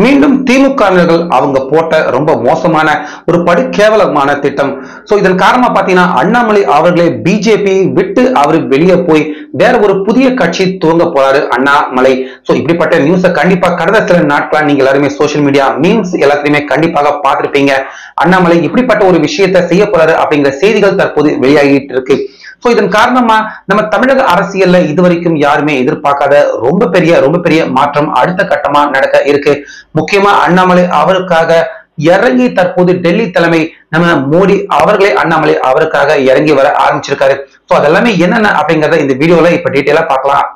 மீண்டும் திமுகவினர்கள் அவங்க போட்ட ரொம்ப மோசமான ஒரு படுகேவலமான திட்டம். சோ இதன் காரணமா பாத்தீங்கன்னா அண்ணாமலை அவர்களே பிஜேபி விட்டு அவரு வெளியே போய் வேற ஒரு புதிய கட்சி துவங்க போறாரு அண்ணாமலை. சோ இப்படிப்பட்ட நியூஸை கண்டிப்பா கடந்த சில நாட்களா நீங்க எல்லாருமே சோசியல் மீடியா மீம்ஸ் எல்லாத்தையுமே கண்டிப்பாக பார்த்திருப்பீங்க. அண்ணாமலை இப்படிப்பட்ட ஒரு விஷயத்தை செய்ய போறாரு அப்படிங்கிற செய்திகள் தற்போது வெளியாகிட்டு இருக்கு. சோ இதன் காரணமா நம்ம தமிழக அரசியல்ல இதுவரைக்கும் யாருமே எதிர்பார்க்காத ரொம்ப பெரிய மாற்றம் அடுத்த கட்டமா நடக்க இருக்கு. முக்கியமா அண்ணாமலை அவருக்காக இறங்கி தற்போது டெல்லி தலைமை நம்ம மோடி அவர்களே அண்ணாமலை அவருக்காக இறங்கி வர ஆரம்பிச்சிருக்காரு. சோ அதெல்லாமே என்னென்ன அப்படிங்கறத இந்த வீடியோல இப்ப டீட்டெயிலா பார்க்கலாம்.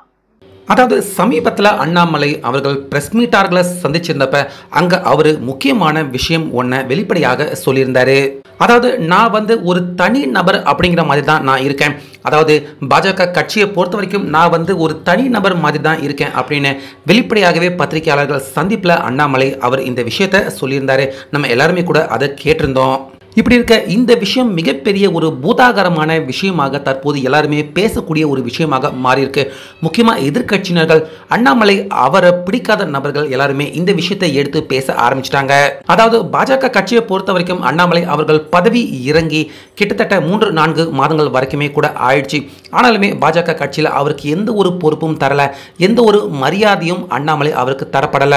அதாவது சமீபத்தில் அண்ணாமலை அவர்கள் பிரஸ் மீட்டார்களை சந்திச்சிருந்தப்ப அங்க அவரு முக்கியமான விஷயம் ஒன்ன வெளிப்படையாக சொல்லியிருந்தாரு. அதாவது நான் ஒரு தனி நபர் அப்படிங்கிற மாதிரி தான் நான் இருக்கேன். அதாவது பாஜக கட்சியை பொறுத்த வரைக்கும் நான் ஒரு தனி நபர் மாதிரி தான் இருக்கேன் அப்படின்னு வெளிப்படையாகவே பத்திரிகையாளர்கள் சந்திப்பில் அண்ணாமலை அவர் இந்த விஷயத்த சொல்லியிருந்தாரு. நம்ம எல்லாருமே கூட அதை கேட்டிருந்தோம். இப்படி இருக்க இந்த விஷயம் மிகப்பெரிய ஒரு பூதாகரமான விஷயமாக தற்போது எல்லாருமே பேசக்கூடிய ஒரு விஷயமாக மாறியிருக்கு. முக்கியமாக எதிர்கட்சியினர்கள் அண்ணாமலை அவரை பிடிக்காத நபர்கள் எல்லாருமே இந்த விஷயத்தை எடுத்து பேச ஆரம்பிச்சிட்டாங்க. அதாவது பாஜக கட்சியை பொறுத்த வரைக்கும் அண்ணாமலை அவர்கள் பதவி இறங்கி கிட்டத்தட்ட 3-4 மாதங்கள் வரைக்குமே கூட ஆயிடுச்சு. ஆனாலுமே பாஜக கட்சியில் அவருக்கு எந்த ஒரு பொறுப்பும் தரல, எந்த ஒரு மரியாதையும் அண்ணாமலை அவருக்கு தரப்படல.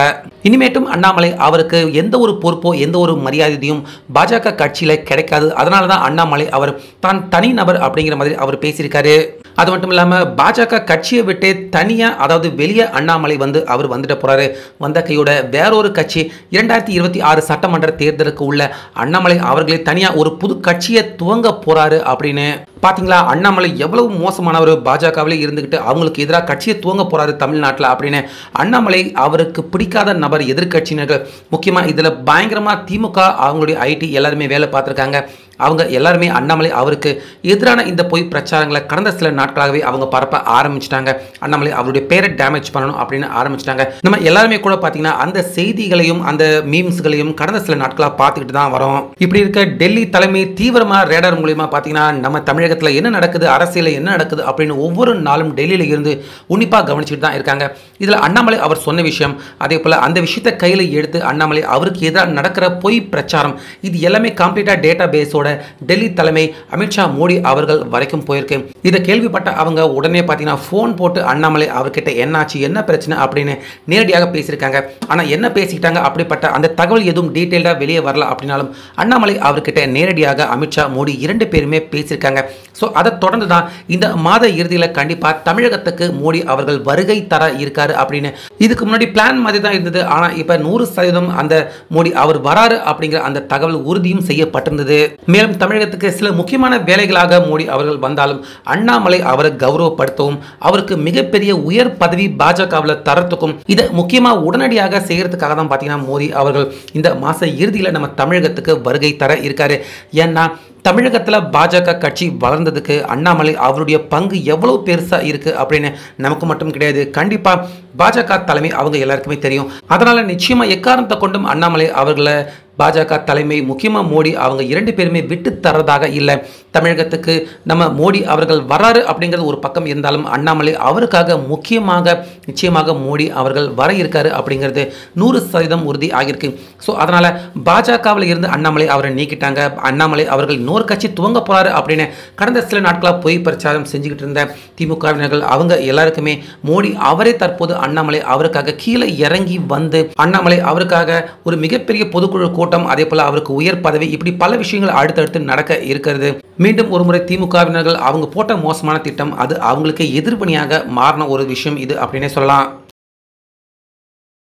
இனிமேட்டும் அண்ணாமலை அவருக்கு எந்த ஒரு பொறுப்போ எந்த ஒரு மரியாதையும் பாஜக கட்சியில் கிடைக்காது. அதனாலதான் அண்ணாமலை அவர் தான் தனி நபர் அப்படிங்கிற மாதிரி அவர் பேசியிருக்காரு. அது மட்டும் இல்லாம பாஜக கட்சியை விட்டு தனியா அதாவது வெளியே அண்ணாமலை அவர் வந்துட்டு போறாரு. வந்த கையோட வேறொரு கட்சி 2026 சட்டமன்ற தேர்தலுக்கு உள்ள அண்ணாமலை அவர்களே தனியா ஒரு புது கட்சியை துவங்க போறாரு அப்படின்னு பாத்தீங்களா? அண்ணாமலை எவ்வளவு மோசமானவர், பாஜகவிலே இருந்துகிட்டு அவங்களுக்கு எதிராக கட்சியை துவங்க போறாரு தமிழ்நாட்டில் அப்படின்னு அண்ணாமலை அவருக்கு பிடிக்காத நபர் எதிர்கட்சியினர்கள் முக்கியமா இதுல பயங்கரமா திமுக அவங்களுடைய ஐடி எல்லாருமே வேலை பார்த்திருக்காங்க. அவங்க எல்லாருமே அண்ணாமலை அவருக்கு எதிரான இந்த பொய் பிரச்சாரங்களை கடந்த சில நாட்களாகவே அவங்க பரப்ப ஆரம்பிச்சிட்டாங்க. அண்ணாமலை அவருடைய பேரை டேமேஜ் பண்ணணும் அப்படின்னு ஆரம்பிச்சிட்டாங்க. நம்ம எல்லாருமே கூட பாத்தீங்கன்னா அந்த செய்திகளையும் அந்த மீம்ஸ்களையும் கடந்த சில நாட்களாக பார்த்துக்கிட்டு தான் வரோம். இப்படி இருக்க டெல்லி தலைமை தீவிரமா ரேடார் மூலியமா பாத்தீங்கன்னா நம்ம தமிழகத்தில் என்ன நடக்குது, அரசியலில் என்ன நடக்குது அப்படின்னு ஒவ்வொரு நாளும் டெல்லியில இருந்து உன்னிப்பா கவனிச்சுட்டு தான் இருக்காங்க. இதுல அண்ணாமலை அவர் சொன்ன விஷயம், அதே போல அந்த விஷயத்தை கையில எடுத்து அண்ணாமலை அவருக்கு எதிராக நடக்கிற பொய் பிரச்சாரம் இது எல்லாமே கம்ப்ளீட்டா டேட்டா பேஸோட டெல்லி தலைமை அமித்ஷா மோடி அவர்கள் வரைக்கும் போயிருக்கு. இதை கேள்விப்பட்ட அவங்க உடனே பார்த்தீங்கன்னா ஃபோன் போட்டு அண்ணாமலை அவர்கிட்ட என்னாச்சு, என்ன பிரச்சனை அப்படின்னு நேரடியாக பேசியிருக்காங்க. ஆனால் என்ன பேசிக்கிட்டாங்க அப்படிப்பட்ட அந்த தகவல் எதுவும் டீட்டெயில்டாக வெளியே வரல அப்படின்னாலும் அண்ணாமலை அவர்கிட்ட நேரடியாக அமித்ஷா மோடி 2 பேருமே பேசியிருக்காங்க. ஸோ அதை தொடர்ந்து தான் இந்த மாத இறுதியில் கண்டிப்பாக தமிழகத்துக்கு மோடி அவர்கள் வருகை தர இருக்காரு அப்படின்னு இதுக்கு முன்னாடி பிளான் மாதிரி தான் இருந்தது. ஆனால் இப்போ 100% அந்த மோடி அவர் வராரு அப்படிங்கிற அந்த தகவல் உறுதியும் செய்யப்பட்டிருந்தது. மேலும் தமிழகத்துக்கு சில முக்கியமான வேலைகளாக மோடி அவர்கள் வந்தாலும் அண்ணாமலை அவரை கௌரவப்படுத்தவும் அவருக்கு மிகப்பெரிய உயர் பதவி பாஜகவில் தரத்துக்கும் இதை முக்கியமா உடனடியாக செய்யறதுக்காக தான் பார்த்தீங்கன்னா மோடி அவர்கள் இந்த மாச இறுதியில் நம்ம தமிழகத்துக்கு வருகை தர இருக்காரு. ஏன்னா தமிழகத்தில் பாஜக கட்சி வளர்ந்ததுக்கு அண்ணாமலை அவருடைய பங்கு எவ்வளவு பெருசா இருக்கு அப்படின்னு நமக்கு மட்டும் கிடையாது, கண்டிப்பா பாஜக தலைமை அவங்க எல்லாருக்குமே தெரியும். அதனால நிச்சயமா எக்காரணத்தை கொண்டும் அண்ணாமலை அவர்களை பாஜக தலைமை முக்கியமா மோடி அவங்க 2 பேருமே விட்டு தரதாக இல்லை. தமிழகத்துக்கு நம்ம மோடி அவர்கள் வராரு அப்படிங்கிறது ஒரு பக்கம் இருந்தாலும் அண்ணாமலை அவருக்காக முக்கியமாக நிச்சயமாக மோடி அவர்கள் வர இருக்காரு அப்படிங்கிறது 100% உறுதி ஆகியிருக்கு. ஸோ அதனால பாஜகவில் இருந்து அண்ணாமலை அவரை நீக்கிட்டாங்க. அண்ணாமலை அவர்கள் இன்னொரு கட்சி துவங்க போறாரு அப்படின்னு கடந்த சில நாட்களாக பொய் பிரச்சாரம் செஞ்சுக்கிட்டு இருந்த திமுகவினர்கள் அவங்க எல்லாருக்குமே மோடி அவரே தற்போது அண்ணாமலை அவருக்காக கீழே இறங்கி வந்து அண்ணாமலை அவருக்காக ஒரு மிகப்பெரிய பொதுக்குழு கூட்டம், அதே போல அவருக்கு உயர் பதவி, இப்படி பல விஷயங்கள் அடுத்தடுத்து நடக்க இருக்கிறது. மீண்டும் ஒரு முறை திமுகவினர்கள் அவங்க போட்ட மோசமான திட்டம் அது அவங்களுக்கு எதிர்வினையாக மாறின ஒரு விஷயம் இது அப்படின்னே சொல்லலாம்.